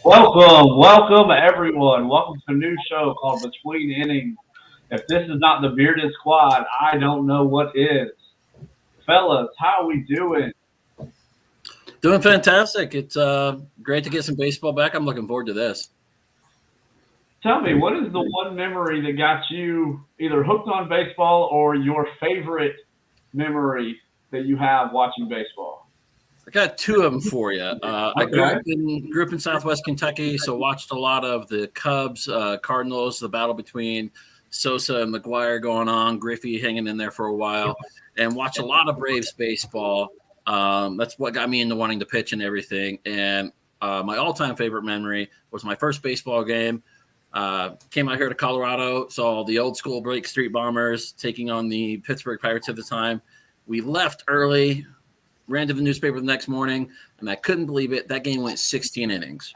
Welcome everyone. Welcome to a new show called Between Innings. If this is not the bearded squad, I don't know what is. Fellas, how are we doing? Doing fantastic. It's great to get some baseball back. I'm looking forward to this. Tell me, what is the one memory that got you either hooked on baseball or your favorite memory that you have watching baseball? I got two of them for you. I Okay. grew up in Southwest Kentucky, so watched a lot of the Cubs, Cardinals, the battle between Sosa and McGuire going on, Griffey hanging in there for a while, and watched a lot of Braves baseball. That's what got me into wanting to pitch and everything. And my all-time favorite memory was my first baseball game. Came out here to Colorado, saw the old school Blake Street Bombers taking on the Pittsburgh Pirates at the time. We left early, ran to the newspaper the next morning, and I couldn't believe it. That game went 16 innings.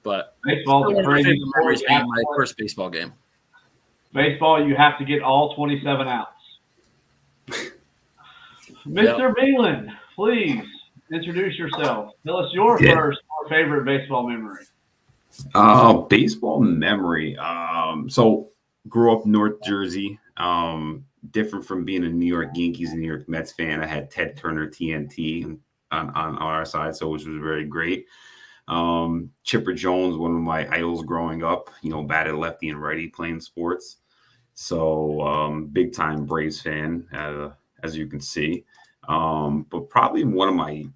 But Baseball is a crazy memories being my first baseball game. Baseball, you have to get all 27 outs. Mr. Beelan, please introduce yourself. Tell us your first or favorite baseball memory. Baseball memory. So grew up North Jersey. Different from being a New York Yankees and New York Mets fan. I had Ted Turner TNT on our side, so which was very great. Chipper Jones, one of my idols growing up, batted lefty and righty playing sports. So big time Braves fan, as you can see. But probably one of my,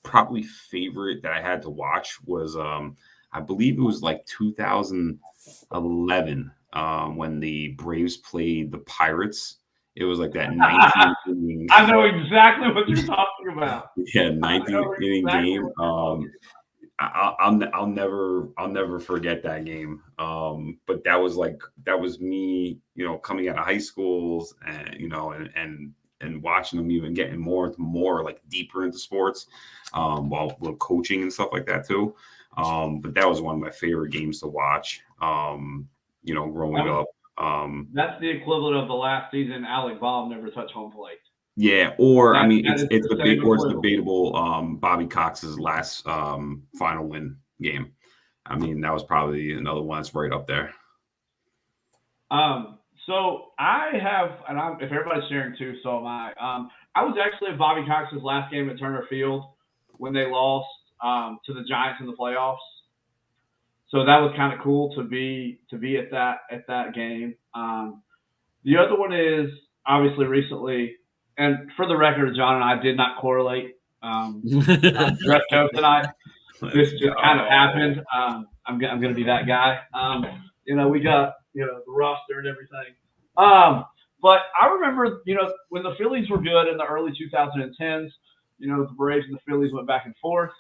probably favorite that I had to watch was I believe it was like 2011 when the Braves played the Pirates. It was like that 19th inning. I know exactly what you're talking about. Yeah, 19th inning game. I'll never forget that game. But that was me, coming out of high schools and watching them even getting more like deeper into sports, while coaching and stuff like that too. But that was one of my favorite games to watch, growing up. That's the equivalent of the last season Alec Bob never touched home plate. Yeah, or it's debatable. Bobby Cox's last final win game. That was probably another one that's right up there. So I have, and if everybody's sharing too, so am I. I was actually at Bobby Cox's last game at Turner Field when they lost to the Giants in the playoffs. So that was kind of cool to be at that game. The other one is obviously recently, and for the record, John and I did not correlate dress code tonight. This just kind of happened. I'm going to be that guy. We got the roster and everything. But I remember when the Phillies were good in the early 2010s. The Braves and the Phillies went back and forth.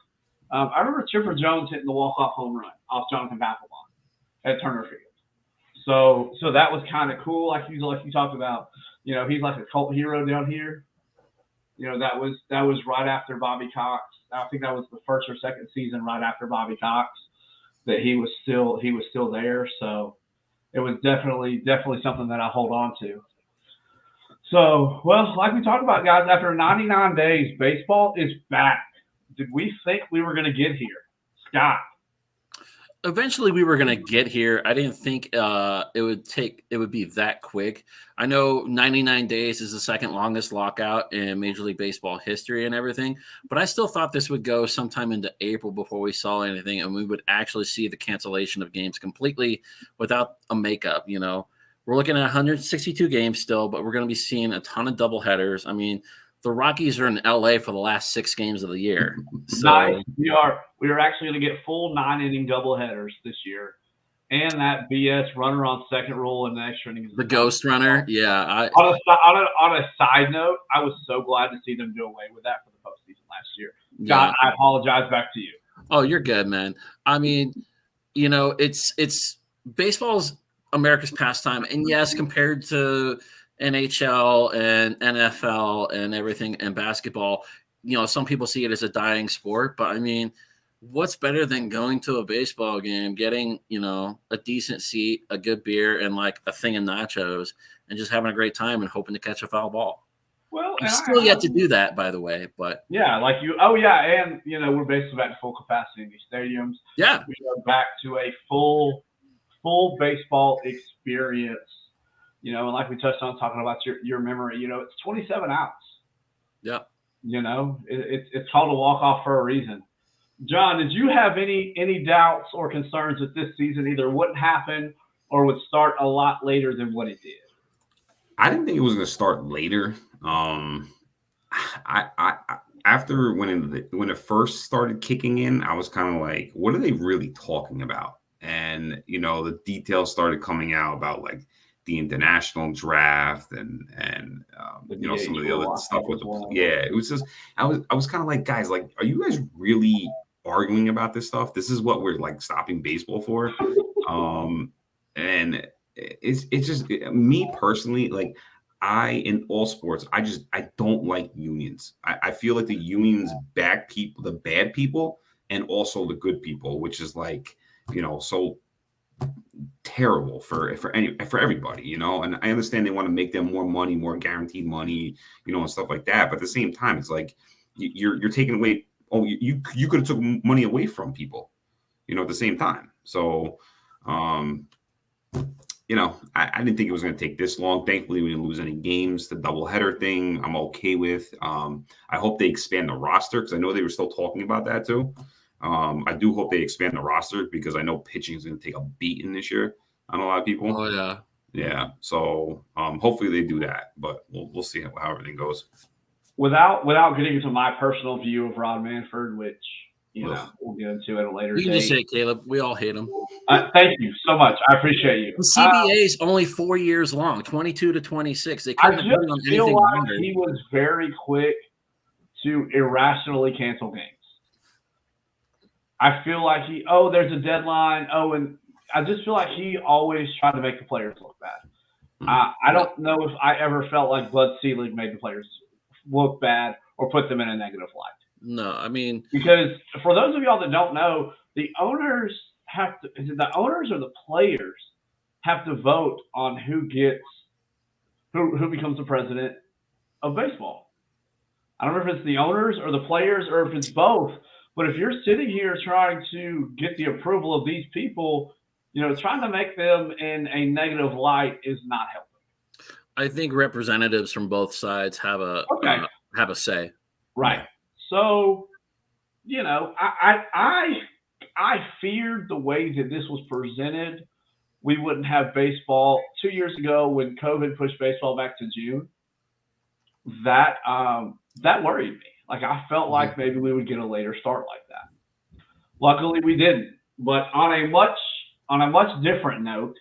I remember Chipper Jones hitting the walk-off home run off Jonathan Papelbon at Turner Field. So that was kind of cool. Like you talked about, he's like a cult hero down here. That was right after Bobby Cox. I think that was the first or second season right after Bobby Cox that he was still there. So it was definitely something that I hold on to. So, well, like we talked about, guys, after 99 days, baseball is back. Did we think we were going to get here? Scott? Eventually we were going to get here. I didn't think it would be that quick. I know 99 days is the second longest lockout in Major League Baseball history and everything, but I still thought this would go sometime into April before we saw anything and we would actually see the cancellation of games completely without a makeup. We're looking at 162 games still, but we're going to be seeing a ton of doubleheaders. The Rockies are in LA for the last 6 games of the year. So nice. We are actually going to get full 9-inning doubleheaders this year, and that BS runner on second rule in the extra innings. The ghost runner, yeah. On a side note, I was so glad to see them do away with that for the postseason last year. Scott, I apologize. Back to you. Oh, you're good, man. It's baseball's America's pastime, and yes, compared to NHL and NFL and everything and basketball, some people see it as a dying sport, but what's better than going to a baseball game, getting, a decent seat, a good beer, and like a thing of nachos and just having a great time and hoping to catch a foul ball? Well, You've still yet to do that, by the way. But yeah, like you. Oh yeah, and we're basically back to full capacity in these stadiums. yeah, We are back to a full baseball experience. And like we touched on talking about your memory. It's 27 outs. yeah. It's called a walk off for a reason. John, did you have any doubts or concerns that this season either wouldn't happen or would start a lot later than what it did? I didn't think it was going to start later. I after when it first started kicking in, I was kind of like, what are they really talking about? And the details started coming out about like the international draft and some of the other stuff with it was just I was kind of like, guys, like, are you guys really arguing about this stuff? This is what we're like stopping baseball for. And it's just me personally, like, in all sports, I don't like unions. I feel like the unions back people, the bad people, and also the good people, which is like, so terrible for everybody, and I understand they want to make them more money, more guaranteed money, and stuff like that. But at the same time, it's like you're taking away. Oh, you could have took money away from people, at the same time. So, I didn't think it was going to take this long. Thankfully, we didn't lose any games. The doubleheader thing, I'm okay with. I hope they expand the roster because I know they were still talking about that too. I do hope they expand the roster because I know pitching is going to take a beating this year on a lot of people. Oh yeah, yeah. So hopefully they do that, but we'll see how everything goes. Without getting into my personal view of Rod Manford, which we'll get into at a later date. You can just say, Caleb, we all hate him. Thank you so much. I appreciate you. The CBA is only 4 years long, 22 to 26. They couldn't agree on anything longer. He was very quick to irrationally cancel games. I feel like there's a deadline. And I just feel like he always tried to make the players look bad. I don't know if I ever felt like Bud Selig made the players look bad or put them in a negative light. No, I mean, because for those of y'all that don't know, the owners is it the owners or the players have to vote on who becomes the president of baseball. I don't know if it's the owners or the players or if it's both. But if you're sitting here trying to get the approval of these people, trying to make them in a negative light is not helping. I think representatives from both sides have a say. Right. So, I feared the way that this was presented, we wouldn't have baseball 2 years ago when COVID pushed baseball back to June. That worried me. Like, I felt like maybe we would get a later start like that. Luckily, we didn't. But on a much different note,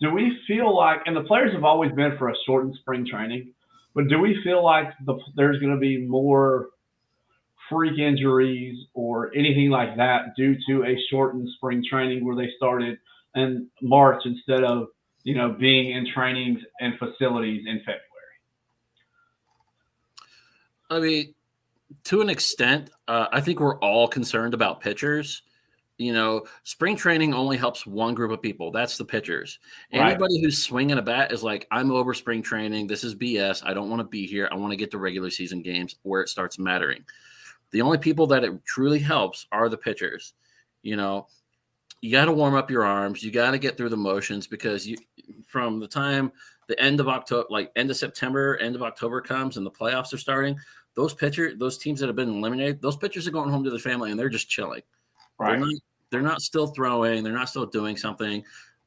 do we feel like, and the players have always been for a shortened spring training, but do we feel like there's going to be more freak injuries or anything like that due to a shortened spring training where they started in March instead of, being in trainings and facilities in February? I mean, to an extent, I think we're all concerned about pitchers. Spring training only helps one group of people. That's the pitchers. Right. Anybody who's swinging a bat is like, I'm over spring training. This is BS. I don't want to be here. I want to get to regular season games where it starts mattering. The only people that it truly helps are the pitchers. You got to warm up your arms. You got to get through the motions because from the time the end of October, like end of September, end of October comes and the playoffs are starting, those teams that have been eliminated, those pitchers are going home to their family and they're just chilling. Right. They're not still throwing. They're not still doing something.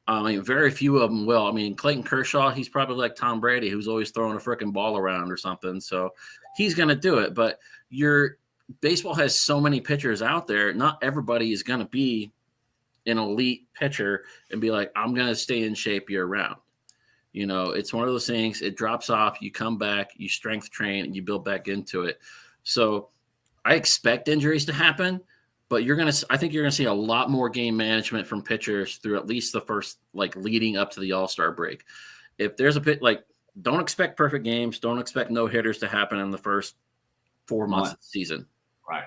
I mean, very few of them will. I mean, Clayton Kershaw, he's probably like Tom Brady, who's always throwing a freaking ball around or something. So he's going to do it. But baseball has so many pitchers out there. Not everybody is going to be an elite pitcher and be like, I'm going to stay in shape year round. It's one of those things. It drops off. You come back, you strength train, and you build back into it. So I expect injuries to happen. But I think you're going to see a lot more game management from pitchers through at least the first, leading up to the All-Star break. If there's a pit, don't expect perfect games. Don't expect no hitters to happen in the first 4 months of the season. Right.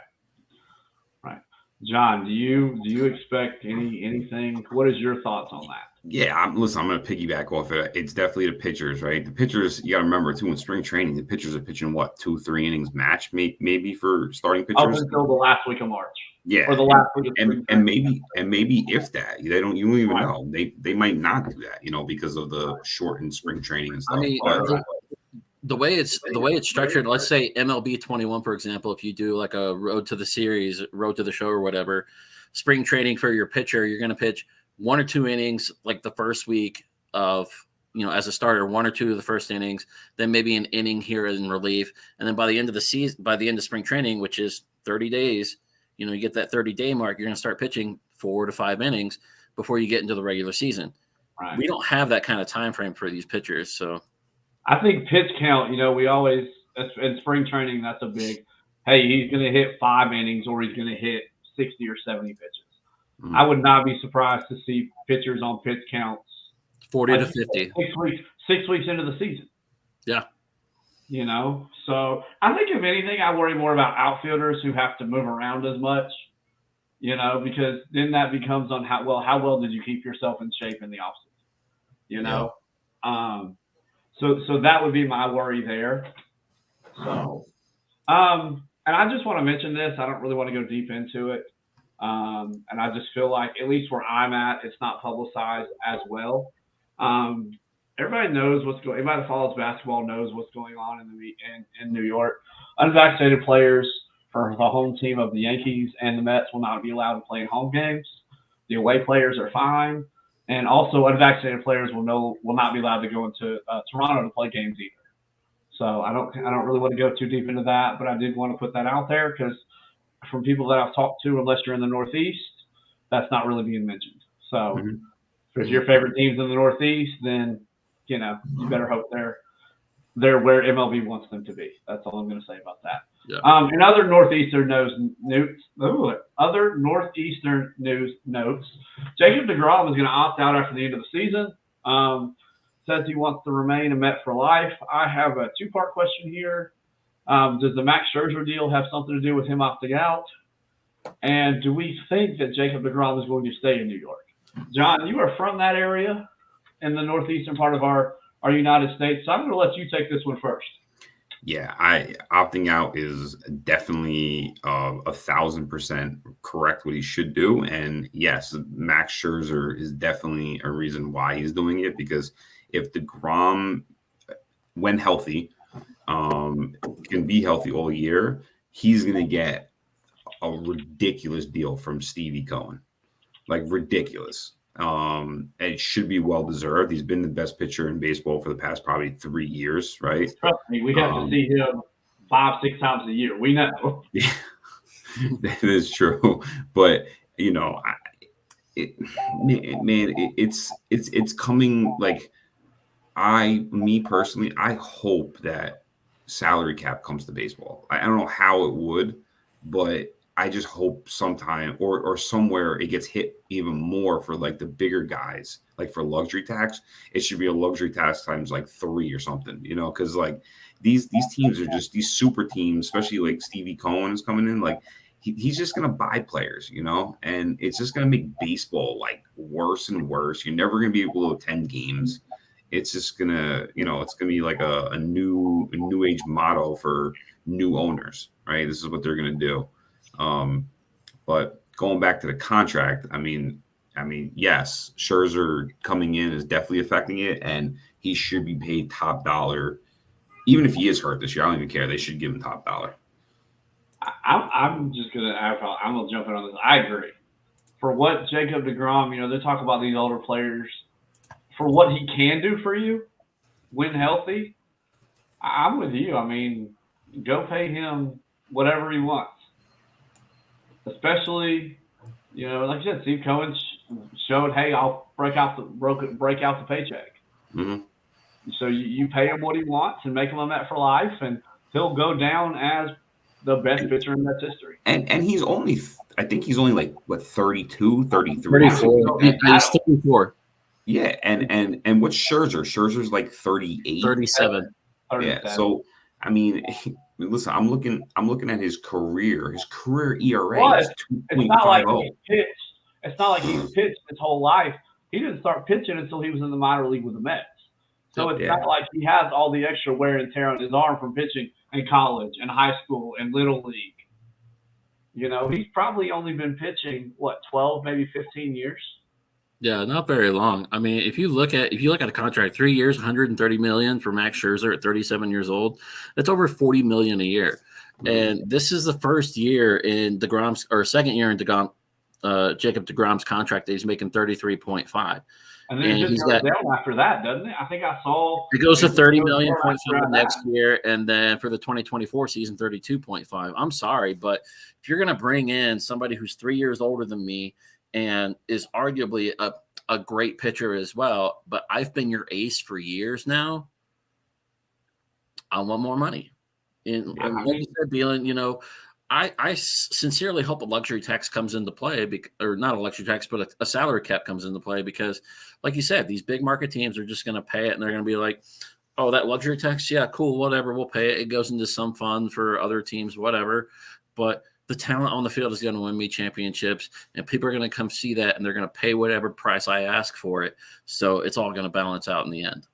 John, do you expect anything? What is your thoughts on that? Yeah, I'm going to piggyback off it. It's definitely the pitchers, right? The pitchers, you got to remember, too, in spring training, the pitchers are pitching, 2-3 innings match, maybe for starting Up pitchers. until the last week of March. Yeah. Or the last week of spring and training. maybe if that, you don't even Right. know. They might not do that, because of the shortened spring training and stuff. I mean, the way it's structured, let's say MLB 21, for example, if you do like a road to the series, road to the show or whatever, spring training for your pitcher, you're going to pitch 1 or 2 innings like the first week of, as a starter, 1 or 2 of the first innings, then maybe an inning here in relief. And then by the end of the season, by the end of spring training, which is 30 days, you get that 30-day mark, you're going to start pitching 4 to 5 innings before you get into the regular season. Right. We don't have that kind of time frame for these pitchers. So I think pitch count, we always, in spring training, that's a big, hey, he's going to hit 5 innings or he's going to hit 60 or 70 pitches. Mm-hmm. I would not be surprised to see pitchers on pitch counts 40 to 50. 6 weeks into the season. Yeah. So I think if anything, I worry more about outfielders who have to move around as much, because then that becomes on how well did you keep yourself in shape in the offseason, So that would be my worry there. So, and I just want to mention this. I don't really want to go deep into it. And I just feel like, at least where I'm at, it's not publicized as well. Everybody knows anybody that follows basketball knows what's going on in New York. Unvaccinated players for the home team of the Yankees and the Mets will not be allowed to play in home games. The away players are fine. And also, unvaccinated players will not be allowed to go into Toronto to play games either. So I don't really want to go too deep into that, but I did want to put that out there because from people that I've talked to, unless you're in the Northeast, that's not really being mentioned. So if it's your favorite teams in the Northeast, then you better hope they're where MLB wants them to be. That's all I'm going to say about that. Yeah. In other Northeastern notes, Jacob DeGrom is going to opt out after the end of the season. Says he wants to remain a Met for life. I have a 2-part question here. Does the Max Scherzer deal have something to do with him opting out? And do we think that Jacob DeGrom is going to stay in New York? John, you are from that area in the northeastern part of our United States, so I'm going to let you take this one first. Yeah, opting out is definitely 1,000% correct what he should do. And yes, Max Scherzer is definitely a reason why he's doing it, because if DeGrom, when healthy, can be healthy all year, he's going to get a ridiculous deal from Stevie Cohen. Like ridiculous. It should be well deserved. He's been the best pitcher in baseball for the past probably 3 years, right? Trust me, we have to see him 5-6 times a year. We know. Yeah, that is true. But it's coming. Like me personally, I hope that salary cap comes to baseball. I don't know how it would, but I just hope sometime or somewhere it gets hit even more for like the bigger guys, like for luxury tax. It should be a luxury tax times like 3 or something, because like these teams are just these super teams, especially like Stevie Cohen is coming in. Like he's just going to buy players, and it's just going to make baseball like worse and worse. You're never going to be able to attend games. It's just going to, it's going to be like a new age motto for new owners, right? This is what they're going to do. But going back to the contract, I mean, yes, Scherzer coming in is definitely affecting it, and he should be paid top dollar. Even if he is hurt this year, I don't even care. They should give him top dollar. I'm just gonna jump in on this. I agree. For what Jacob DeGrom, they talk about these older players, for what he can do for you when healthy. I'm with you. I mean, go pay him whatever he wants. Especially, like you said, Steve Cohen showed, hey, I'll break out the paycheck. Mm-hmm. So you pay him what he wants and make him a Met for life, and he'll go down as the best pitcher in Mets history. And he's only, I think he's only like, what, 32, 33? 34. He's 34. Yeah, and what's Scherzer? Scherzer's like 38. 37. Yeah, so I mean, listen, I'm looking at his career. His career ERA Well, is it's not like 2.50. he pitched. It's not like he's pitched his whole life. He didn't start pitching until he was in the minor league with the Mets. So it's not like he has all the extra wear and tear on his arm from pitching in college and high school and little league. You know, he's probably only been pitching 12, maybe 15 years. Yeah, not very long. I mean, if you look at a contract, 3 years, 130 million for Max Scherzer at 37 years old, that's over 40 million a year. And this is the first year in DeGrom's, or second year in Jacob DeGrom's contract that he's making 33.5. And then it just goes down after that, doesn't it? I think I saw it goes to 30 million next year, and then for the 2024 season, 32.5. I'm sorry, but if you're going to bring in somebody who's 3 years older than me and is arguably a great pitcher as well, but I've been your ace for years now, I want more money. And like you said, Beelan, you know, I sincerely hope a luxury tax comes into play, or not a luxury tax, but a salary cap comes into play, because, like you said, these big market teams are just going to pay it, and they're going to be like, oh, that luxury tax, yeah, cool, whatever, we'll pay it. It goes into some fund for other teams, whatever. But the talent on the field is going to win me championships, and people are going to come see that, and they're going to pay whatever price I ask for it. So it's all going to balance out in the end.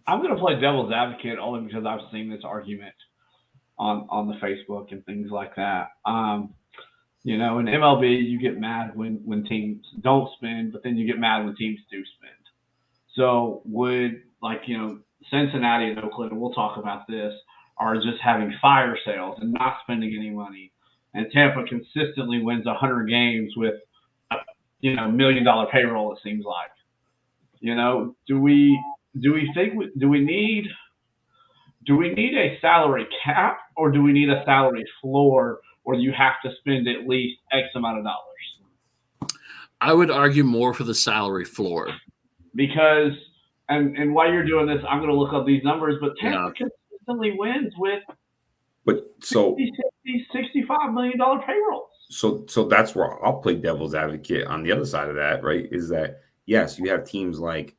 I'm going to play devil's advocate only because I've seen this argument on the Facebook and things like that. You know, in MLB, you get mad when teams don't spend, but then you get mad when teams do spend. So would, like, you know, Cincinnati and Oakland, and we'll talk about this, are just having fire sales and not spending any money. And Tampa consistently wins 100 games with, you know, $1 million payroll, it seems like. You know, do we need a salary cap, or do we need a salary floor where you have to spend at least X amount of dollars? I would argue more for the salary floor. Because, and while you're doing this, I'm going to look up these numbers, but Tampa consistently wins with $60, $65 million payrolls. So that's where I'll play devil's advocate on the other side of that, right? Is that, yes, you have teams like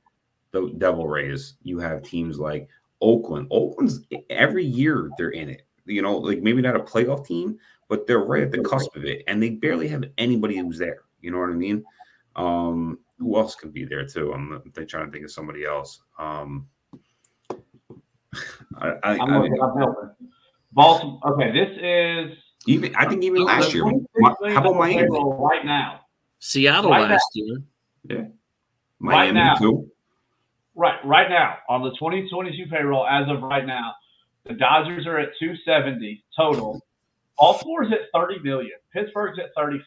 the Devil Rays, you have teams like Oakland. Oakland's every year they're in it. You know, like maybe not a playoff team, but they're right at the cusp of it, and they barely have anybody who's there. You know what I mean? Who else can be there too? I'm trying to think of somebody else. Baltimore. Okay, this is I think even last year. How about Miami? Right now, Seattle last year. Yeah, Miami right now, too. Right now on the 2022 payroll, as of right now, the Dodgers are at 270 total. Baltimore's at 30 million. Pittsburgh's at 35.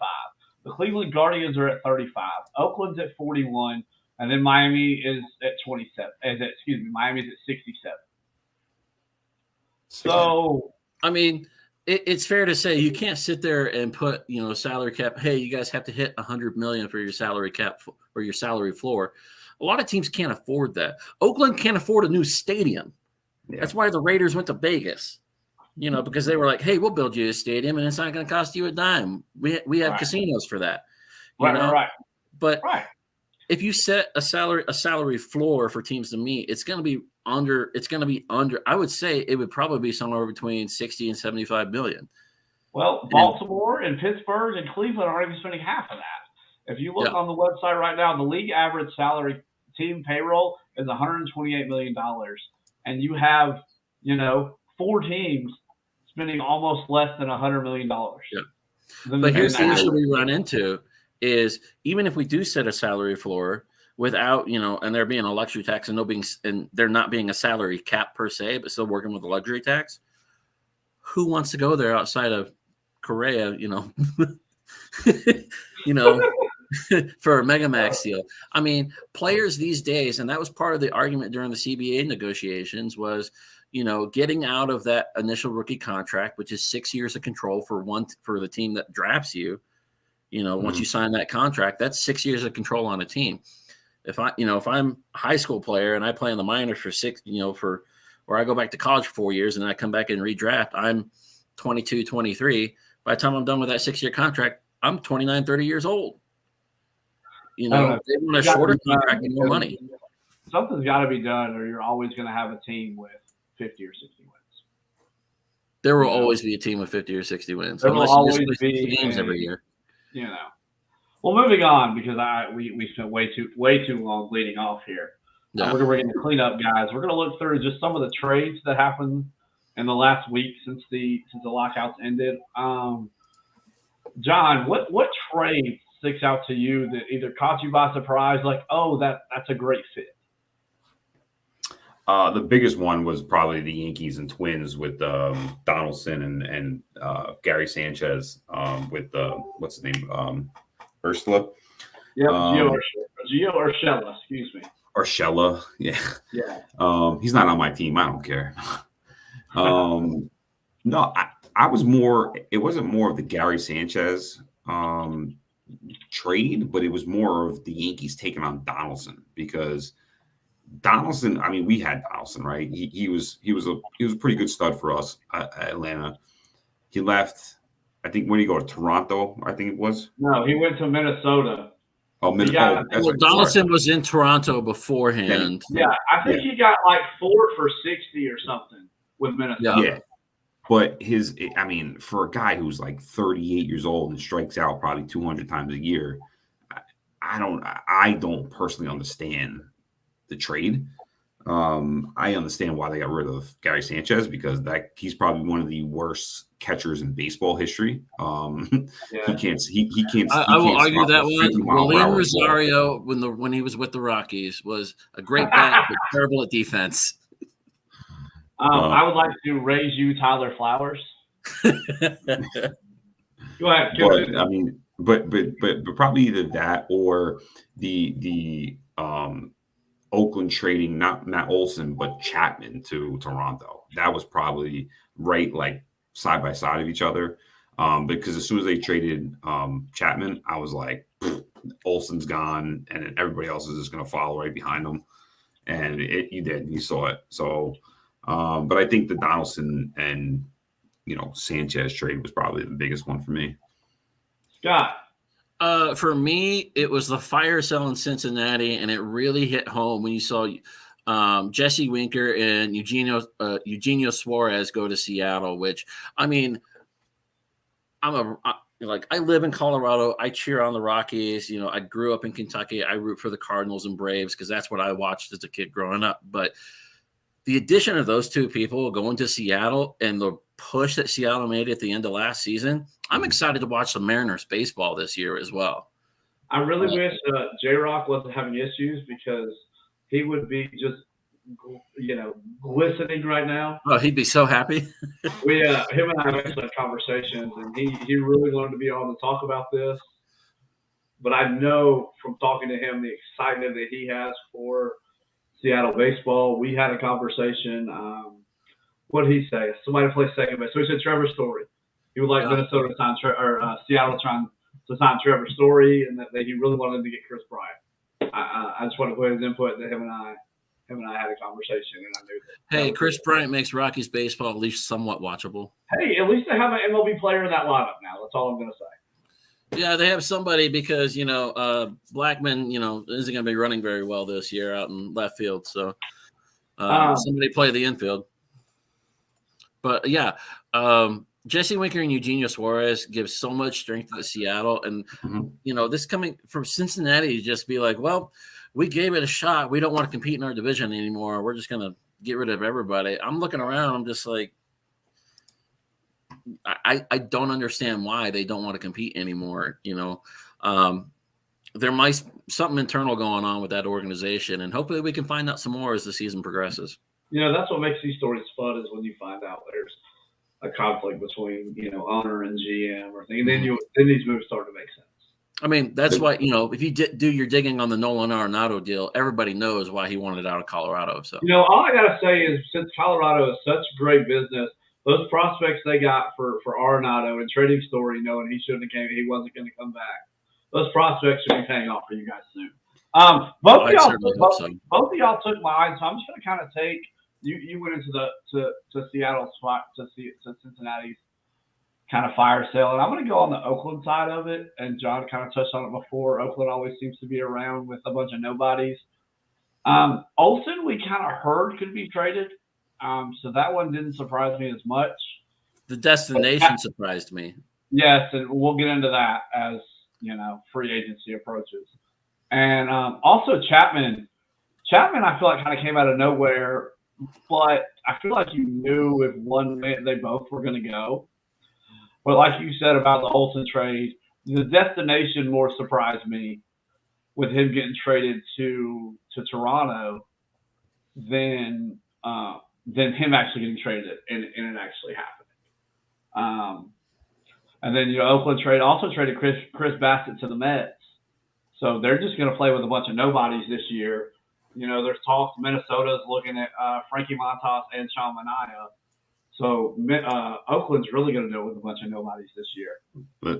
The Cleveland Guardians are at 35. Oakland's at 41, and then Miami is at 27. Miami's at 67. So, I mean, it's fair to say you can't sit there and put, you know, salary cap. Hey, you guys have to hit 100 million for your salary cap or your salary floor. A lot of teams can't afford that. Oakland can't afford a new stadium. Yeah. That's why the Raiders went to Vegas, you know, because they were like, hey, we'll build you a stadium and it's not going to cost you a dime. We have casinos for that. You know? But if you set a salary floor for teams to meet, it's going to be under. I would say it would probably be somewhere between 60 and 75 million. Well, Baltimore and Pittsburgh and Cleveland aren't even spending half of that. If you look on the website right now, the league average salary team payroll is $128 million. And you have, you know, 4 teams spending almost less than $100 million. Yeah. But here's the issue we run into is, even if we do set a salary floor without, you know, and there being a luxury tax and there not being a salary cap per se, but still working with a luxury tax, who wants to go there outside of Correa, you know, for a mega max deal? I mean, players these days, and that was part of the argument during the CBA negotiations, was, you know, getting out of that initial rookie contract, which is 6 years of control for the team that drafts you. You know, once you sign that contract, that's 6 years of control on a team. If I'm a high school player and I play in the minors for 6, or I go back to college for 4 years and then I come back and redraft, I'm 22, 23. By the time I'm done with that 6-year contract, I'm 29, 30 years old. You know, they want a shorter contract and more money. Something's got to be done, or you're always going to have a team with 50 or 60 wins. There will always be a team with 50 or 60 wins. There will always be games every year. Well, moving on because we spent way too long leading off here. Yeah. We're going to clean up, guys. We're going to look through just some of the trades that happened in the last week since the lockouts ended. John, what trade sticks out to you that either caught you by surprise, like, oh, that's a great fit? The biggest one was probably the Yankees and Twins with Donaldson and Gary Sanchez with what's his name? Ursula. Yeah, Gio Urshela, excuse me. Urshela, yeah. He's not on my team. I don't care. No, I was more. It wasn't more of the Gary Sanchez trade, but it was more of the Yankees taking on Donaldson because Donaldson. I mean, we had Donaldson, right? He was a pretty good stud for us at Atlanta. He left. I think when he go to Toronto, I think it was. No, he went to Minnesota. Donaldson was in Toronto beforehand. I think he got like 4 for 60 or something with Minnesota. Yeah. But for a guy who's like 38 years old and strikes out probably 200 times a year, I don't personally understand the trade. I understand why they got rid of Gary Sanchez because he's probably one of the worst catchers in baseball history. He can't. I will argue that one. William Rosario, when he was with the Rockies, was a great bat, but terrible at defense. I would like to raise you, Tyler Flowers. Go ahead. But probably either that or the Oakland trading not Matt Olson but Chapman to Toronto. That was probably right, like side by side of each other. Because as soon as they traded Chapman, I was like, Olson's gone, and then everybody else is just going to follow right behind him. And you saw it. So. But I think the Donaldson and Sanchez trade was probably the biggest one for me. Scott, for me, it was the fire sale in Cincinnati, and it really hit home when you saw Jesse Winker and Eugenio Suarez go to Seattle. Which I live in Colorado. I cheer on the Rockies. I grew up in Kentucky. I root for the Cardinals and Braves because that's what I watched as a kid growing up. But the addition of those two people going to Seattle and the push that Seattle made at the end of last season, I'm excited to watch the Mariners baseball this year as well. I really wish JROC wasn't having issues because he would be just, glistening right now. Oh, he'd be so happy. Him and I have actually had conversations, and he really wanted to be on to talk about this. But I know from talking to him the excitement that he has for Seattle baseball. We had a conversation. What did he say? Somebody play second base. So he said Trevor Story. He would like Minnesota to sign Seattle trying to sign Trevor Story, and that he really wanted to get Chris Bryant. I just want to put his input that him and I had a conversation, and I knew that. Hey, Chris Bryant makes Rockies baseball at least somewhat watchable. Hey, at least they have an MLB player in that lineup now. That's all I'm going to say. Yeah, they have somebody because, Blackman, isn't going to be running very well this year out in left field. So somebody play the infield. But, Jesse Winker and Eugenio Suarez give so much strength to Seattle. And, this coming from Cincinnati to just be like, well, we gave it a shot. We don't want to compete in our division anymore. We're just going to get rid of everybody. I'm looking around. I'm just like, I don't understand why they don't want to compete anymore. There might be something internal going on with that organization, and hopefully we can find out some more as the season progresses. That's what makes these stories fun is when you find out there's a conflict between, owner and GM or thing. And then these moves start to make sense. That's why, if you do your digging on the Nolan Arenado deal, everybody knows why he wanted out of Colorado. So, all I got to say is since Colorado is such great business, those prospects they got for Arenado and trading Story, knowing he wasn't going to come back. Those prospects should be paying off for you guys soon. Both of y'all took mine, so I'm just going to kind of take you went into to Seattle spot to Cincinnati's kind of fire sale, and I'm going to go on the Oakland side of it. And John kind of touched on it before. Oakland always seems to be around with a bunch of nobodies. Olsen, we kind of heard could be traded. So that one didn't surprise me as much. The destination surprised me. Yes, and we'll get into that as free agency approaches. And also Chapman, I feel like kind of came out of nowhere, but I feel like you knew if one minute they both were going to go. But like you said about the Olsen trade, the destination more surprised me with him getting traded to Toronto than him actually getting traded and it actually happening. And then Oakland also traded Chris Bassett to the Mets, so they're just going to play with a bunch of nobodies this year. There's talks Minnesota's looking at Frankie Montas and Sean Manaea. So Oakland's really going to do it with a bunch of nobodies this year.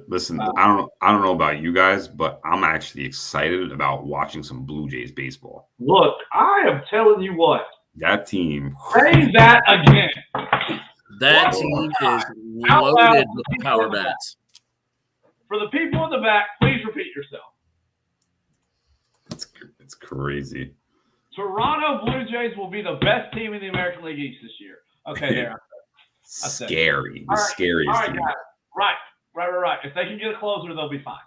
Listen, I don't know about you guys, but I'm actually excited about watching some Blue Jays baseball. Look, I am telling you what. That team. Say that again. That team is loaded with power bats. For the people in the back, please repeat yourself. It's crazy. Toronto Blue Jays will be the best team in the American League East this year. Okay, there. Scary. The scariest team. Right. If they can get a closer, they'll be fine.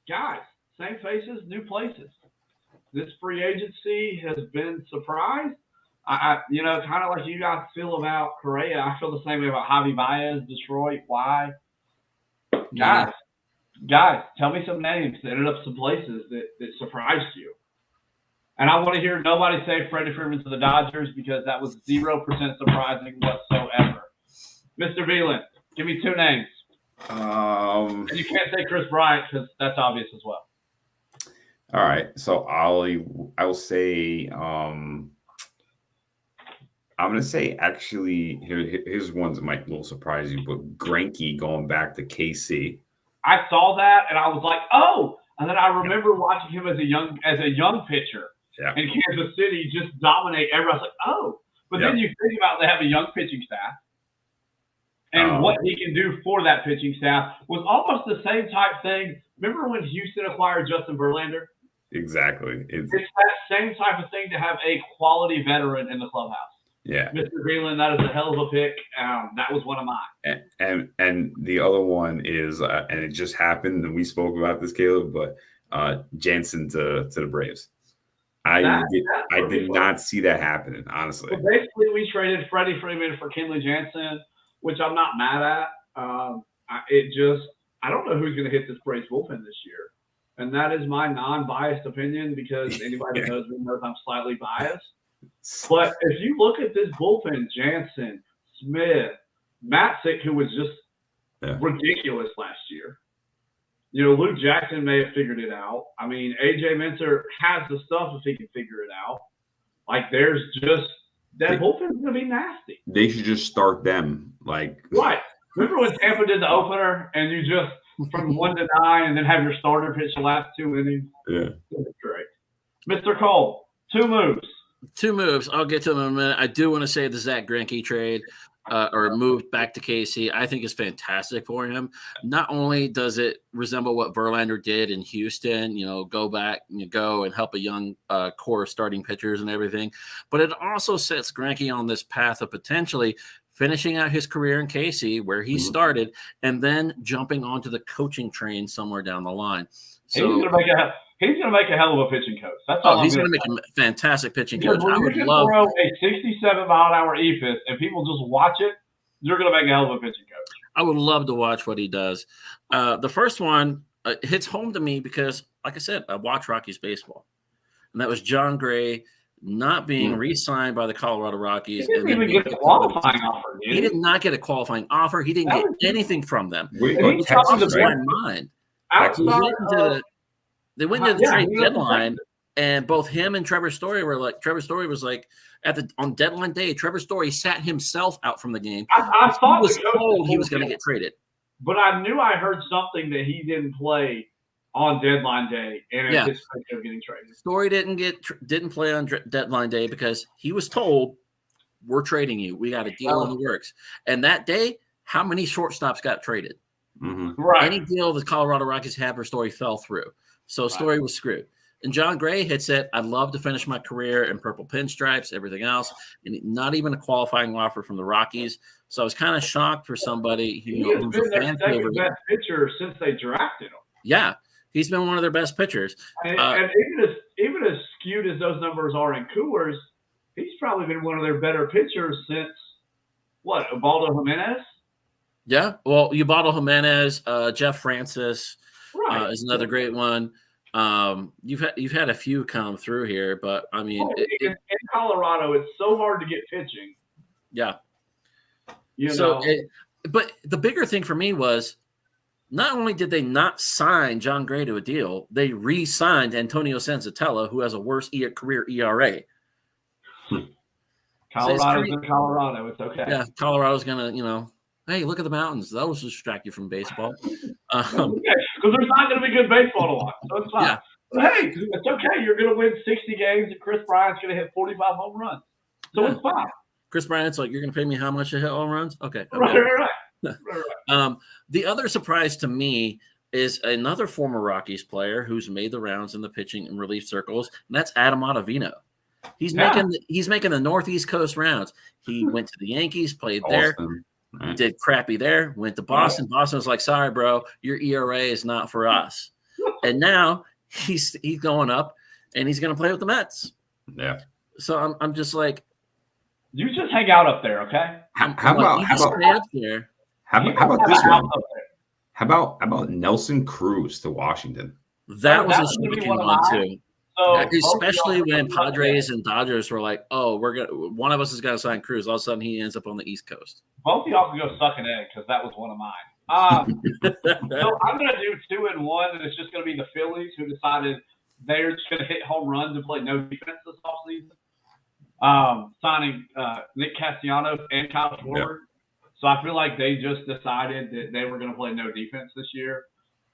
Guys, same faces, new places. This free agency has been surprised. Kind of like you guys feel about Correa, I feel the same way about Javi Baez, Detroit. Why? Guys, tell me some names that ended up some places that surprised you. And I want to hear nobody say Freddie Freeman to the Dodgers because that was 0% surprising whatsoever. Mr. Veland, give me two names. And you can't say Chris Bryant because that's obvious as well. All right, so I will say I'm gonna say actually here's ones that might a little surprise you, but Greinke going back to KC. I saw that and I was like, oh, and then I remember watching him as a young pitcher. Yeah. In Kansas City, just dominate everybody. I was like, oh. But then you think about they have a young pitching staff. And what he can do for that pitching staff was almost the same type thing. Remember when Houston acquired Justin Verlander? Exactly. It's that same type of thing to have a quality veteran in the clubhouse. Yeah. Mr. Greenland, that is a hell of a pick. That was one of mine. And the other one is, and it just happened, and we spoke about this, Caleb, but Jansen to the Braves. I did not see that happening, honestly. So basically, we traded Freddie Freeman for Kenley Jansen, which I'm not mad at. I don't know who's going to hit this Braves bullpen this year. And that is my non-biased opinion because anybody that knows me knows I'm slightly biased. But if you look at this bullpen, Jansen, Smith, Matzik, who was just ridiculous last year. Luke Jackson may have figured it out. I mean, A.J. Minter has the stuff if he can figure it out. Like, there's just – that bullpen is going to be nasty. They should just start them. Right. Remember when Tampa did the opener and you just – from 1 to 9 and then have your starter pitch the last 2 innings? Yeah. That's great. Mr. Cole, 2 moves. 2 moves. I'll get to them in a minute. I do want to say the Zach Greinke trade or move back to KC, I think is fantastic for him. Not only does it resemble what Verlander did in Houston, go back and go and help a young core of starting pitchers and everything, but it also sets Greinke on this path of potentially finishing out his career in KC where he started and then jumping onto the coaching train somewhere down the line. So he's going to make a hell of a pitching coach. That's all. He's going to make a fantastic pitching coach. I would love throw a 67-mile-an-hour EFIS and people just watch it. You're going to make a hell of a pitching coach. I would love to watch what he does. The first one hits home to me because, like I said, I watch Rockies baseball, and that was John Gray not being re-signed by the Colorado Rockies. He didn't even get a qualifying offer. He did not get a qualifying offer. He didn't get anything from them. Texas, my mind. They went to the trade deadline, and both him and Trevor Story were like. Trevor Story was like on deadline day. Trevor Story sat himself out from the game. I thought he was told he was going to get traded, but I knew I heard something that he didn't play on deadline day and anticipation of getting traded. Story didn't play on deadline day because he was told, "We're trading you. We got a deal in the works." And that day, how many shortstops got traded? Mm-hmm. Right. Any deal the Colorado Rockies had for Story fell through. So Story was screwed. And John Gray had said, I'd love to finish my career in purple pinstripes, everything else, and not even a qualifying offer from the Rockies. So I was kind of shocked for somebody He has been their second best pitcher since they drafted him. Yeah, he's been one of their best pitchers. And even as skewed as those numbers are in Coors, he's probably been one of their better pitchers since, Ubaldo Jimenez? Yeah, well, Ubaldo Jimenez, Jeff Francis is another great one. You've had a few come through here, but I mean, in Colorado, it's so hard to get pitching. Yeah. know. But the bigger thing for me was not only did they not sign John Gray to a deal, they re-signed Antonio Senzatella, who has a worse career ERA. Colorado's in Colorado. It's okay. Yeah, Colorado's gonna, hey, look at the mountains. That will distract you from baseball. Because there's not going to be good baseball to watch, so it's fine. Yeah. But hey, it's okay. You're going to win 60 games, and Chris Bryant's going to hit 45 home runs, so it's fine. Chris Bryant's like, you're going to pay me how much to hit home runs? Okay. Right. The other surprise to me is another former Rockies player who's made the rounds in the pitching and relief circles, and that's Adam Ottavino. He's making the Northeast Coast rounds. He went to the Yankees, played there. Right. Did crappy there, went to Boston. Right. Boston was like, sorry, bro, your ERA is not for us. And now he's going up, and he's going to play with the Mets. Yeah. So I'm just like, you just hang out up there, okay? How about this one? How about Nelson Cruz to Washington? That was a striking one too. So especially when Padres and Dodgers were like, "Oh, one of us is gonna sign Cruz." All of a sudden, he ends up on the East Coast. Both of y'all can go suck an egg because that was one of mine. So I'm gonna do 2 and 1, and it's just gonna be the Phillies who decided they're just gonna hit home runs and play no defense this offseason. Signing Nick Castellanos and Kyle Schwarber. Yeah. So I feel like they just decided that they were gonna play no defense this year.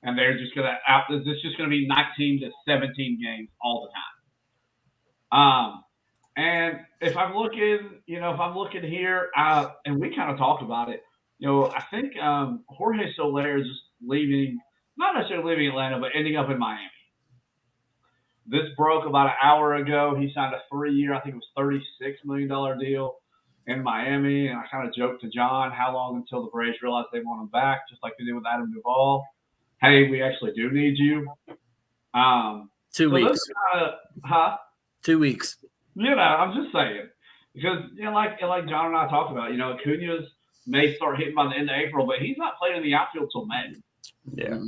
And they're just going to it's just going to be 19 to 17 games all the time. And if I'm looking, here, and we kind of talked about it, I think Jorge Soler is just leaving, not necessarily leaving Atlanta, but ending up in Miami. This broke about an hour ago. He signed a 3-year, I think it was $36 million deal in Miami. And I kind of joked to John, how long until the Braves realize they want him back, just like they did with Adam Duvall. Hey, we actually do need you. 2 weeks. 2 weeks. I'm just saying. Because, like John and I talked about, Acuña may start hitting by the end of April, but he's not playing in the outfield till May. Yeah.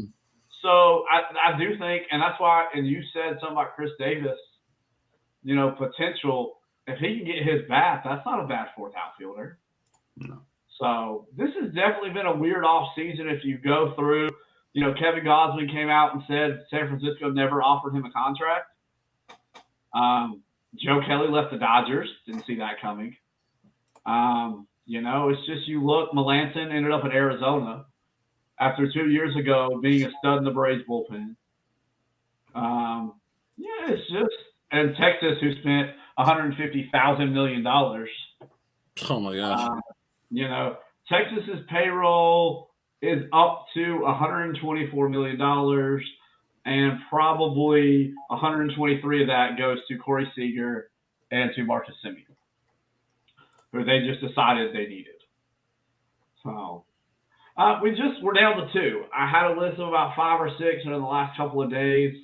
So I do think, and that's why, and you said something about Chris Davis, potential. If he can get his bat, that's not a bad fourth outfielder. No. So this has definitely been a weird off season if you go through. Kevin Gosling came out and said San Francisco never offered him a contract. Joe Kelly left the Dodgers. Didn't see that coming. It's just you look, Melanson ended up in Arizona after 2 years ago being a stud in the Braves bullpen. It's just – and Texas, who spent $150,000 million. Oh, my gosh. Texas's payroll – is up to $124 million, and probably 123 of that goes to Corey Seager and to Marcus Semien, who they just decided they needed. So we're down to 2. I had a list of about 5 or 6, and in the last couple of days,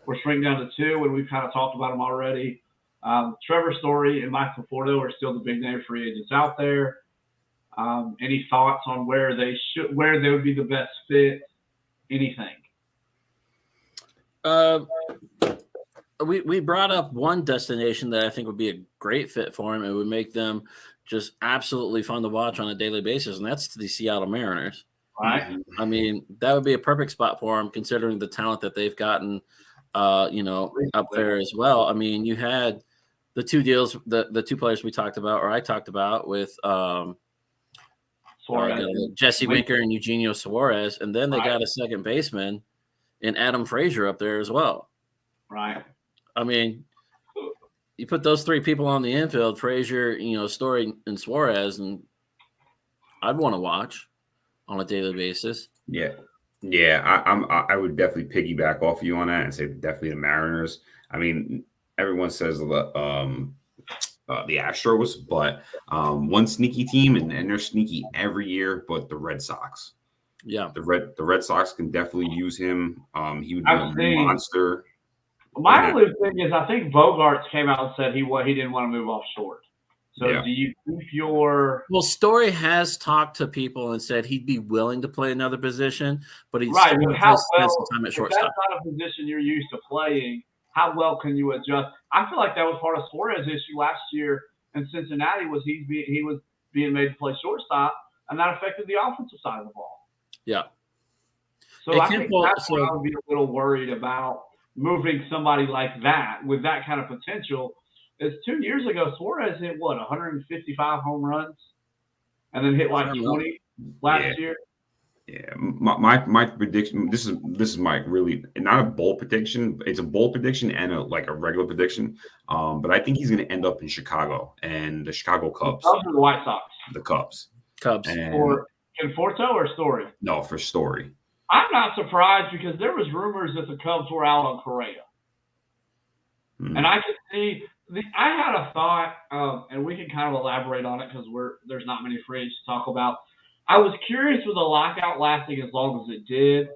we're shrinking down to 2, and we've kind of talked about them already. Trevor Story and Michael Porto are still the big name free agents out there. Any thoughts on where they would be the best fit? Anything? We brought up one destination that I think would be a great fit for him. It would make them just absolutely fun to watch on a daily basis, and that's the Seattle Mariners. Right. I mean, that would be a perfect spot for him, considering the talent that they've gotten, up there as well. I mean, you had the 2 deals, the 2 players we talked about, or I talked about with Jesse Winker and Eugenio Suarez, and then they got a second baseman in Adam Frazier up there as well. Right. I mean, you put those 3 people on the infield, Frazier, Story, and Suarez, and I'd want to watch on a daily basis. Yeah. Yeah, I would definitely piggyback off you on that and say definitely the Mariners. I mean, everyone says the Astros, but one sneaky team, and they're sneaky every year, but the Red Sox. Yeah. The Red Sox can definitely use him. He would be I've a seen. monster. My only thing is, I think Bogarts came out and said he didn't want to move off short. So Yeah. do you think your Well, Story has talked to people and said he'd be willing to play another position, but he's right? still But how spend some well? time at If shortstop. that's not a position you're used to playing, how well can you adjust? I feel like that was part of Suarez's issue last year in Cincinnati was he was being made to play shortstop, and that affected the offensive side of the ball. Yeah. So I think that's what I would be a little worried about moving somebody like that with that kind of potential. Is 2 years ago Suarez hit what 155 home runs, and then hit like 20 last year. Yeah, my prediction. This is my really not a bold prediction. It's a bold prediction and a regular prediction. But I think he's going to end up in Chicago and the Chicago Cubs. Those are the White Sox. The Cubs. And, for Conforto or Story? No, for Story. I'm not surprised because there was rumors that the Cubs were out on Correa, and I could see. I had a thought, and we can kind of elaborate on it because there's not many free agents to talk about. I was curious with the lockout lasting as long as it did,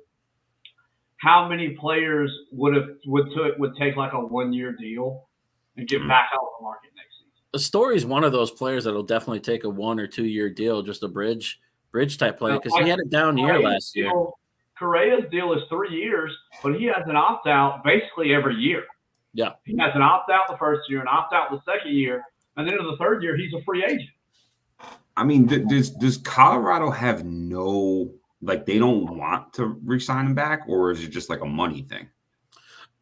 how many players would take like a 1-year deal and get back out on the market next season. The Story is one of those players that'll definitely take a 1 or 2 year deal, just a bridge type play because he had a down year last year. Correa's deal is 3 years, but he has an opt out basically every year. Yeah, he has an opt out the first year, an opt out the second year, and then in the third year he's a free agent. I mean, does Colorado have no they don't want to re-sign him back, or is it just like a money thing?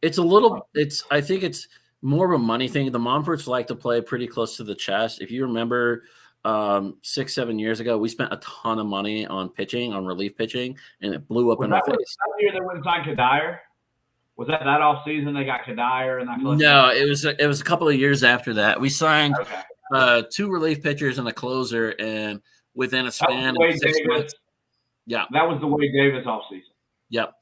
It's a little. I think it's more of a money thing. The Monforts like to play pretty close to the chest. If you remember, 6-7 years ago, we spent a ton of money on relief pitching, and it blew up in our face. Was that year they went and signed Kadire? Was that off season they got Kadire? And no, it was a couple of years after that. We signed 2 relief pitchers and a closer, and within a span of 6 months. Yeah, that was the Wade Davis offseason. Yep,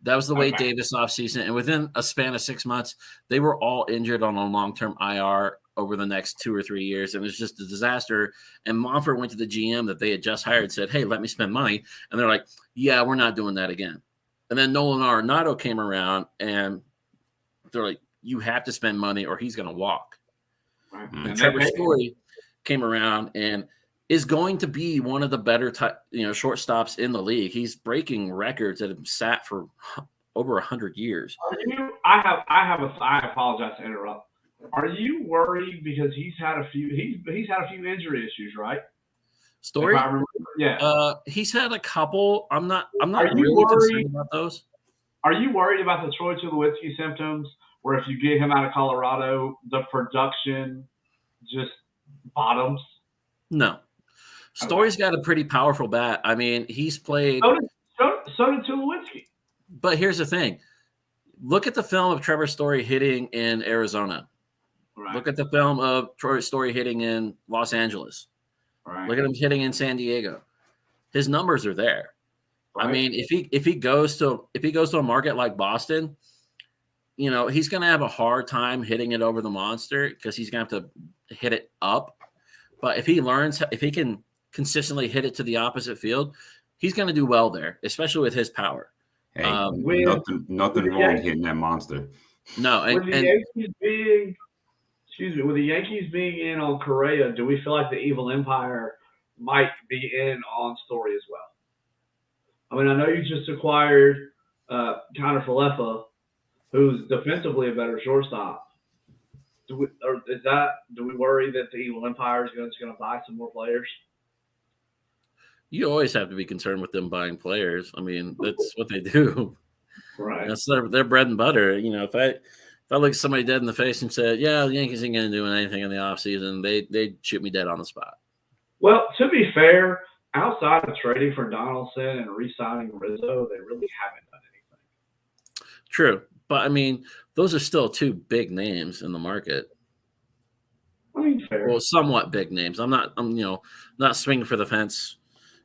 that was the Wade Davis offseason, and within a span of 6 months, they were all injured on a long-term IR over the next 2 or 3 years. It was just a disaster. And Monfort went to the GM that they had just hired, said, "Hey, let me spend money," and they're like, "Yeah, we're not doing that again." And then Nolan Arenado came around, and they're like, "You have to spend money, or he's going to walk." Right. And Trevor Story came around and is going to be one of the better shortstops in the league. He's breaking records that have sat for over 100 years. I apologize to interrupt. Are you worried because he's had a few injury issues, right? Story? Yeah. He's had a couple. I'm not really concerned about those. Are you worried about the Troy Tulowitzki symptoms where if you get him out of Colorado, the production just bottoms? No. Story's got a pretty powerful bat. I mean, he's played. So did Tulowitzki. But here's the thing. Look at the film of Trevor Story hitting in Arizona. Right. Look at the film of Troy Story hitting in Los Angeles. Right. Look at him hitting in San Diego. His numbers are there. Right. I mean, if he goes to a market like Boston, he's going to have a hard time hitting it over the monster because he's going to have to hit it up. But if he can consistently hit it to the opposite field, he's going to do well there, especially with his power. Hey, nothing wrong hitting that monster. No, with the Yankees being in on Correa, do we feel like the Evil Empire might be in on Story as well? I mean, I know you just acquired Connor Falefa, who's defensively a better shortstop. Do we worry that the Evil Empire is going to buy some more players? You always have to be concerned with them buying players. I mean, that's what they do. Right. That's their bread and butter. If I look somebody dead in the face and said, "Yeah, the Yankees ain't going to do anything in the offseason," they'd shoot me dead on the spot. Well, to be fair, outside of trading for Donaldson and re-signing Rizzo, they really haven't done anything. True. But, I mean, those are still 2 big names in the market. I mean, fair. Well, somewhat big names. I'm not swinging for the fence.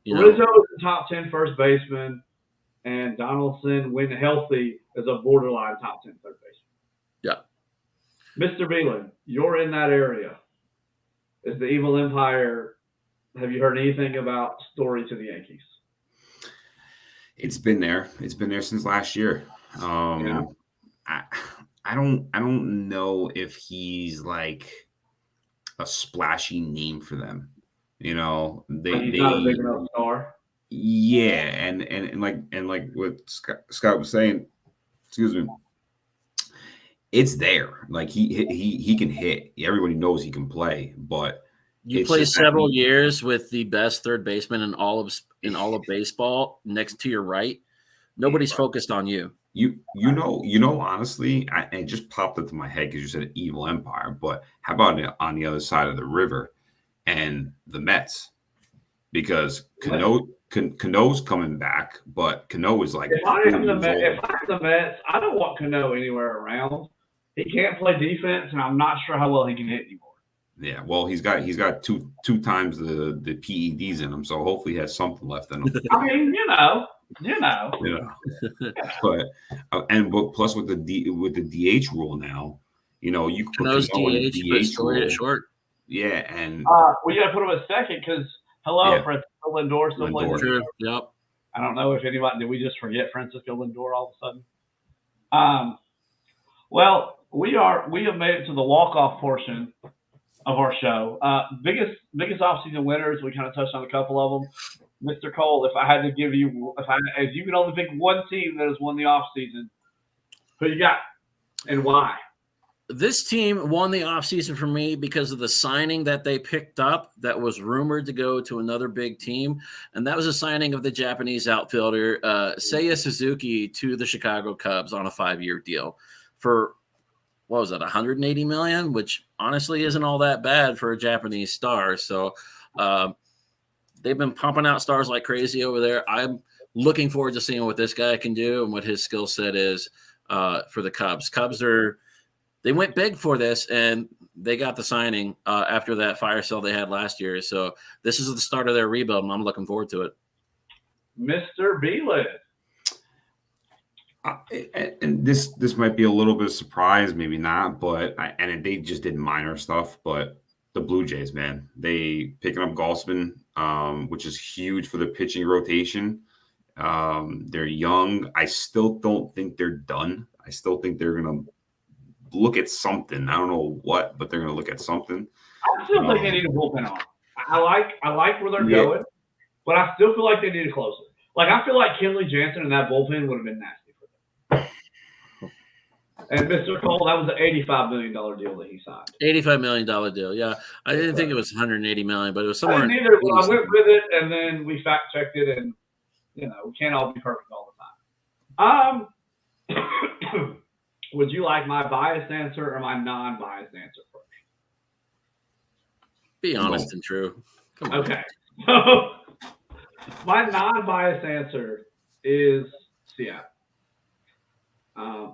Rizzo is the top 10 first baseman. and Donaldson, when healthy, is a borderline top 10 third baseman. Yeah. Mr. Beelan, you're in that area. Is the Evil Empire, have you heard anything about Story to the Yankees? It's been there. It's been there since last year. Yeah. I don't know if he's like a splashy name for them. You know, He's not a big enough star. Yeah, and like what Scott was saying, excuse me, it's there. Like he can hit. Everybody knows he can play, but you play several years with the best third baseman in all of baseball next to your right. Nobody's focused on you. You know, honestly, it just popped into my head because you said Evil Empire. But how about on the other side of the river and the Mets? Because Cano's coming back, but Cano is like. If I'm the Mets, I don't want Cano anywhere around. He can't play defense, and I'm not sure how well he can hit anymore. Yeah, well, he's got two times the PEDs in him, so hopefully he has something left in him. I mean, you know. But plus with the DH rule now, you know, you can put Cano in the DH rule. Short. Yeah, and we got to put him at second because Francisco Lindor still plays. True. Yep. I don't know if anybody did. We just forget Francisco Lindor all of a sudden. Well, we have made it to the walk-off portion of our show. Biggest off-season winners. We kind of touched on a couple of them. Mr. Cole, if I had to give you, if you could only pick one team that has won the off-season, who you got and why? This team won the offseason for me because of the signing that they picked up that was rumored to go to another big team, and that was a signing of the Japanese outfielder Seiya Suzuki to the Chicago Cubs on a 5-year deal for, what was that, $180 million, which honestly isn't all that bad for a Japanese star. So they've been pumping out stars like crazy over there. I'm looking forward to seeing what this guy can do and what his skill set is for the Cubs. They went big for this, and they got the signing after that fire sale they had last year. So this is the start of their rebuild, and I'm looking forward to it. Mr. Beelan. And this might be a little bit of surprise, maybe not, but they just did minor stuff. But the Blue Jays, man, they picking up Goldsman, which is huge for the pitching rotation. They're young. I still don't think they're done. I still think they're gonna look at something. I don't know what, but they're going to look at something. I still think they need a bullpen arm. I like where they're going, but I still feel like they need a closer. Like, I feel like Kenley Jansen in that bullpen would have been nasty for them. And Mr. Cole, that was an $85 million deal that he signed. $85 million deal, yeah. I didn't think it was $180 million, but it was somewhere. Neither. I went with it, and then we fact checked it, and we can't all be perfect all the time. Would you like my biased answer or my non-biased answer first? Be honest and true. Come on. Okay. My non-biased answer is Seattle.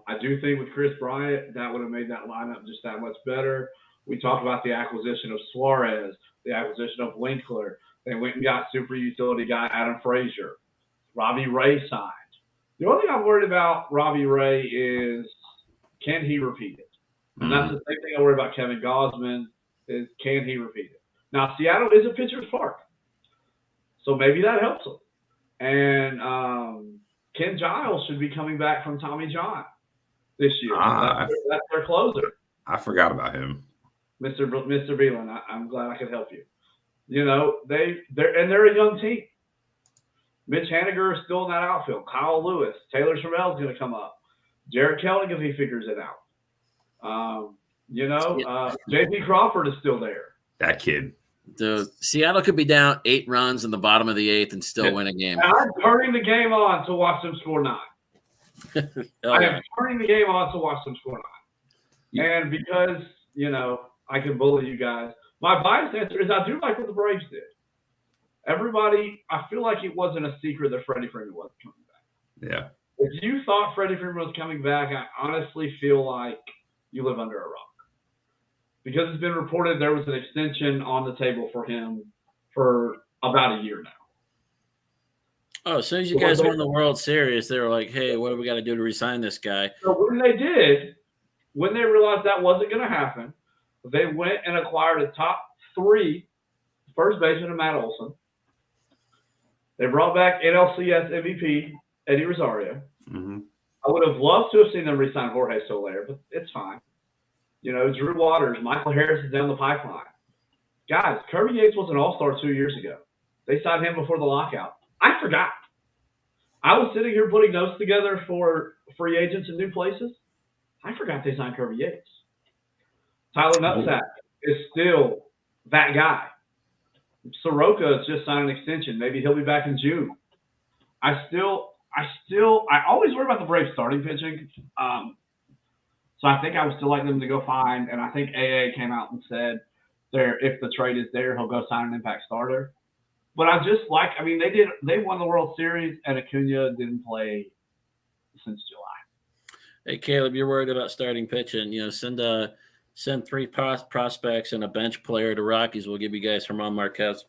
I do think with Chris Bryant, that would have made that lineup just that much better. We talked about the acquisition of Suarez, the acquisition of Winkler. They went and got super utility guy Adam Frazier. Robbie Ray signed. The only thing I'm worried about Robbie Ray is, can he repeat it? And that's the same thing I worry about Kevin Gausman is, can he repeat it? Now, Seattle is a pitcher's park, so maybe that helps them. And Ken Giles should be coming back from Tommy John this year. That's their closer. I forgot about him. Mr. Beelan, I'm glad I could help you. They're a young team. Mitch Haniger is still in that outfield. Kyle Lewis. Taylor Trammell is going to come up. Jared Kelly, if he figures it out. J.P. Crawford is still there. That kid. The Seattle could be down 8 runs in the bottom of the 8th and still win a game. And I'm turning the game on to watch them score 9. I am turning the game on to watch them score 9. And because, I can bully you guys, my biased answer is I do like what the Braves did. Everybody, I feel like it wasn't a secret that Freddie Freeman wasn't coming back. Yeah. If you thought Freddie Freeman was coming back, I honestly feel like you live under a rock. Because it's been reported there was an extension on the table for him for about a year now. Oh, as soon as you guys won the World Series, they were like, "Hey, what do we got to do to resign this guy?" So when they did, when they realized that wasn't going to happen, they went and acquired a top 3 first baseman in Matt Olson. They brought back NLCS MVP Eddie Rosario. Mm-hmm. I would have loved to have seen them resign Jorge Soler, but it's fine. Drew Waters, Michael Harris is down the pipeline. Guys, Kirby Yates was an all-star 2 years ago. They signed him before the lockout. I forgot. I was sitting here putting notes together for free agents in new places. I forgot they signed Kirby Yates. Tyler Nutsack is still that guy. Soroka has just signed an extension. Maybe he'll be back in June. I always worry about the Braves starting pitching. So I think I would still like them to go find, and I think AA came out and said if the trade is there, he'll go sign an impact starter. But they won the World Series, and Acuna didn't play since July. Hey, Caleb, you're worried about starting pitching. Send 3 prospects and a bench player to Rockies. We'll give you guys Herman Marquez.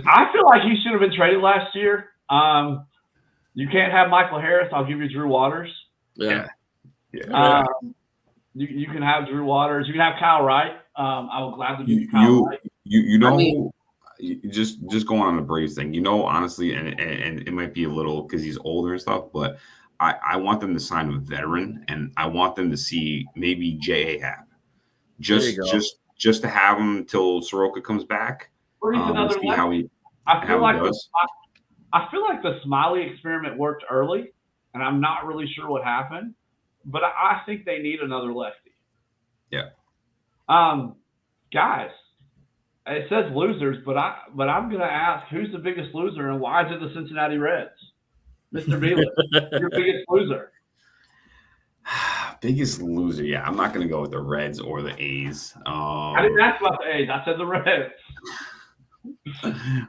I feel like he should have been traded last year. You can't have Michael Harris. I'll give you Drew Waters. Yeah. You can have Drew Waters. You can have Kyle Wright. I will gladly give you Kyle Wright. Just going on the Braves thing, honestly, and it might be a little because he's older and stuff, but I want them to sign a veteran, and I want them to see maybe J.A. Happ. Just to have him till Soroka comes back. See how he does. I feel like the Smiley experiment worked early, and I'm not really sure what happened, but I think they need another lefty. Yeah. Guys, it says losers, but I'm going to ask, who's the biggest loser, and why is it the Cincinnati Reds? Mr. Beeler, your biggest loser. Biggest loser, yeah. I'm not going to go with the Reds or the A's. I didn't ask about the A's. I said the Reds.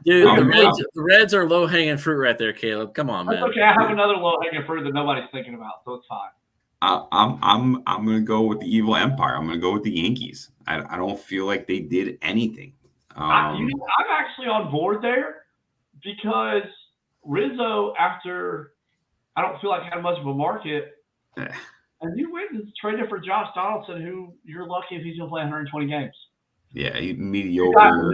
Dude, the Reds are low-hanging fruit right there, Caleb. Come on, man. That's okay. I have another low-hanging fruit that nobody's thinking about, so it's fine. I'm going to go with the evil empire. I'm going to go with the Yankees. I don't feel like they did anything. I'm actually on board there because Rizzo, after I don't feel like had much of a market, and you went and traded for Josh Donaldson, who you're lucky if he's going to play 120 games. Yeah, mediocre.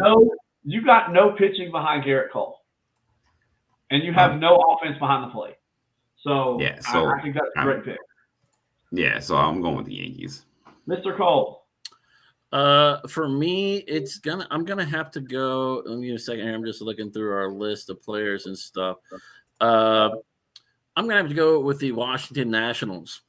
You got no pitching behind Garrett Cole, and you have no offense behind the plate. So, I think that's a great pick. Yeah, so I'm going with the Yankees. Mr. Cole. For me, I'm gonna have to go. Let me give a second here. I'm just looking through our list of players and stuff. I'm gonna have to go with the Washington Nationals.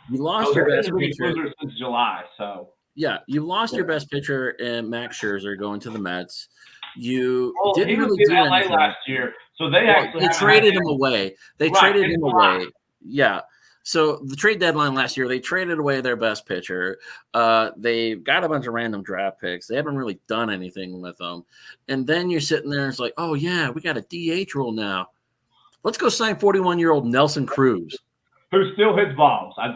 You lost your best pitcher since July, so yeah, you lost your best pitcher in Max Scherzer going to the Mets. You he didn't was really in do LA anything. last year, so they traded him away. They traded him July. away. Yeah. So the trade deadline last year, they traded away their best pitcher. They got a bunch of random draft picks. They haven't really done anything with them. And then you're sitting there and it's like, oh, yeah, we got a DH rule now. Let's go sign 41-year-old Nelson Cruz. Who still hits bombs. I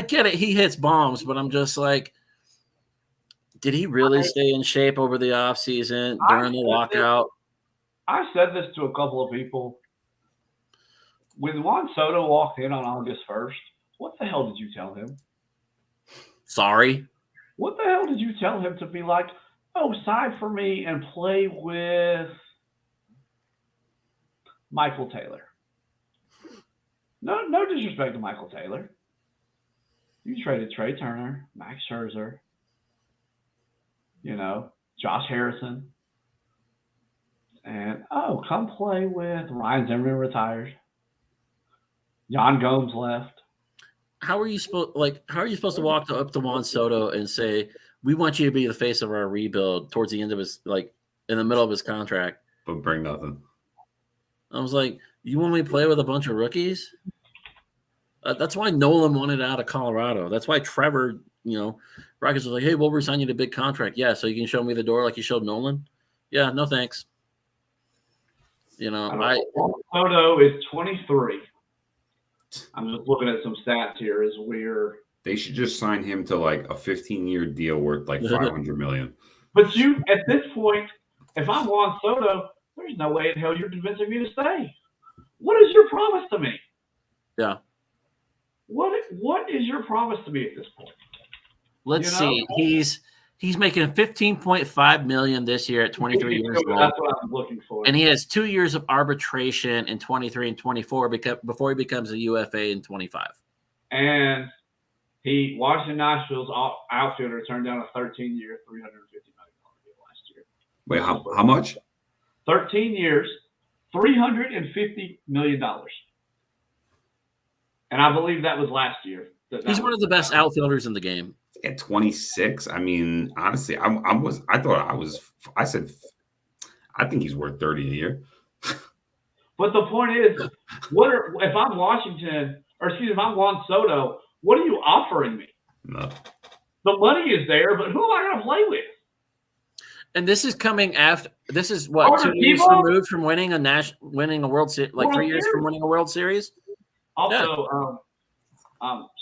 get it. He hits bombs, but I'm just like, did he really stay in shape over the offseason during the lockout? I said this to a couple of people. When Juan Soto walked in on August 1st, what the hell did you tell him? Sorry? What the hell did you tell him to be like, oh, sign for me and play with Michael Taylor? No disrespect to Michael Taylor. You traded Trey Turner, Max Scherzer, Josh Harrison. And, come play with Ryan Zimmerman retired. Jan Gomes left. How are you supposed to walk up to Juan Soto and say, we want you to be the face of our rebuild towards the end of his, in the middle of his contract? But bring nothing. I was like, you want me to play with a bunch of rookies? That's why Nolan wanted out of Colorado. That's why Trevor, Rockets was like, hey, we'll resign you to a big contract. Yeah, so you can show me the door like you showed Nolan? Yeah, no thanks. Soto is 23. I'm just looking at some stats here as They should just sign him to a 15-year deal worth $500 million. But at this point, if I'm Juan Soto, there's no way in hell you're convincing me to stay. What is your promise to me? Yeah. What is your promise to me at this point? Let's see. He's making $15.5 million this year at 23 years old. That's what I'm looking for. And he has 2 years of arbitration in 23 and 24 before he becomes a UFA in 25. And Washington Nationals outfielder turned down a 13-year, $350 million deal last year. Wait, how much? 13 years, $350 million. And I believe that was last year. He's one of the best outfielders in the game. At 26, I mean, honestly, I think he's worth 30 a year. But the point is, if I'm Washington, or excuse me, if I'm Juan Soto, what are you offering me? No. The money is there, but who am I going to play with? And this is coming after. This is what 2 years removed from winning a World Series, like 3 years from winning a World Series. Also,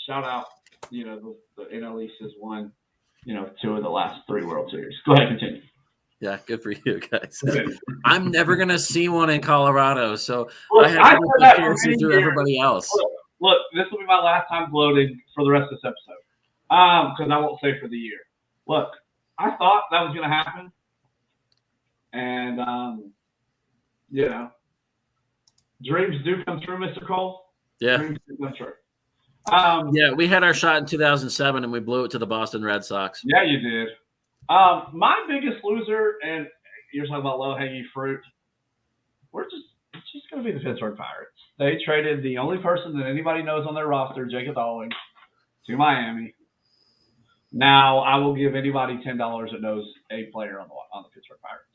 shout out, the NL East has won, 2 of the last 3 World Series. Go ahead, continue. Yeah, good for you guys. I'm never gonna see one in Colorado, so look, I have to compare to everybody else. Look, this will be my last time gloating for the rest of this episode, because I won't say for the year. Look, I thought that was gonna happen, and dreams do come true, Mr. Cole. Yeah. Dreams do come true. Yeah, we had our shot in 2007, and we blew it to the Boston Red Sox. Yeah, you did. My biggest loser, and you're talking about low-hanging fruit, it's just going to be the Pittsburgh Pirates. They traded the only person that anybody knows on their roster, Jacob Thawing, to Miami. Now, I will give anybody $10 that knows a player on the Pittsburgh Pirates.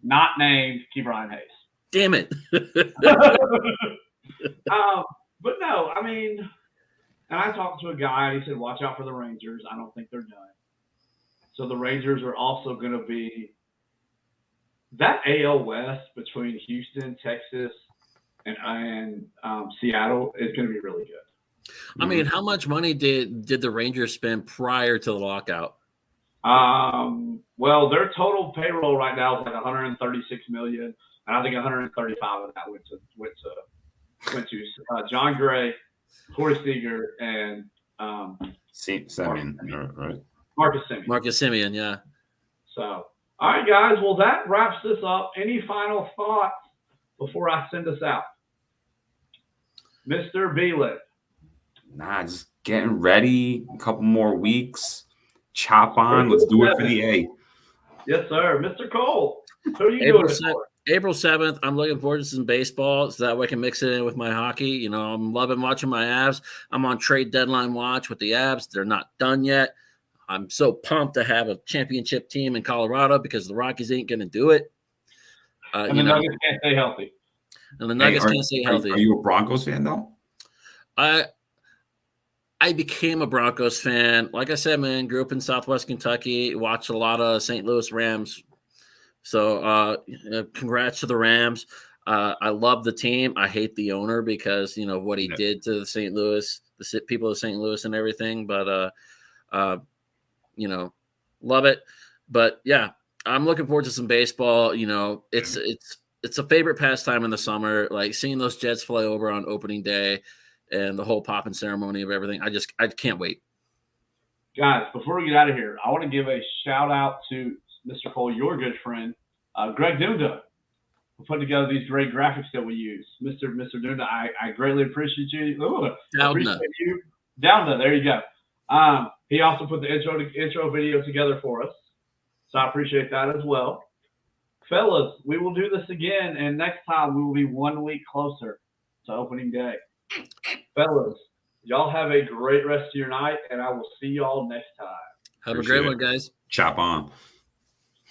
Not named Ke'Bryan Hayes. Damn it. But no, I mean, and I talked to a guy, he said, watch out for the Rangers. I don't think they're done. So the Rangers are also going to be that AL West between Houston, Texas, and Seattle is going to be really good. I mean, how much money did the Rangers spend prior to the lockout? Well, their total payroll right now is like $136 million, and I think 135 of that went to John Gray, Corey Seager, and Semien, right? Marcus Semien, yeah. So, all right, guys. Well, that wraps this up. Any final thoughts before I send us out? Mr. Beelit. Nah, just getting ready. A couple more weeks. Chop on. Let's do it for the A. Yes, sir. Mr. Cole, who are you doing it for? April 7th, I'm looking forward to some baseball so that way I can mix it in with my hockey. I'm loving watching my Avs. I'm on trade deadline watch with the Avs. They're not done yet. I'm so pumped to have a championship team in Colorado because the Rockies ain't going to do it. And the Nuggets can't stay healthy. And the Nuggets can't stay healthy. Are you a Broncos fan, though? I became a Broncos fan. Like I said, man, grew up in Southwest Kentucky, watched a lot of St. Louis Rams. So congrats to the Rams. I love the team. I hate the owner because, what he did to the St. Louis, the people of St. Louis and everything. But, love it. But, yeah, I'm looking forward to some baseball. It's a favorite pastime in the summer, like seeing those Jets fly over on opening day and the whole popping ceremony of everything. I can't wait. Guys, before we get out of here, I want to give a shout out to Mr. Cole, your good friend, Greg Dunda, for putting together these great graphics that we use. Mr. Dunda, I greatly appreciate you. Appreciate you. Dunda, there you go. He also put the intro video together for us, so I appreciate that as well. Fellas, we will do this again, and next time we will be 1 week closer to opening day. Fellas, y'all have a great rest of your night, and I will see y'all next time. Have a great one, guys. Chop on.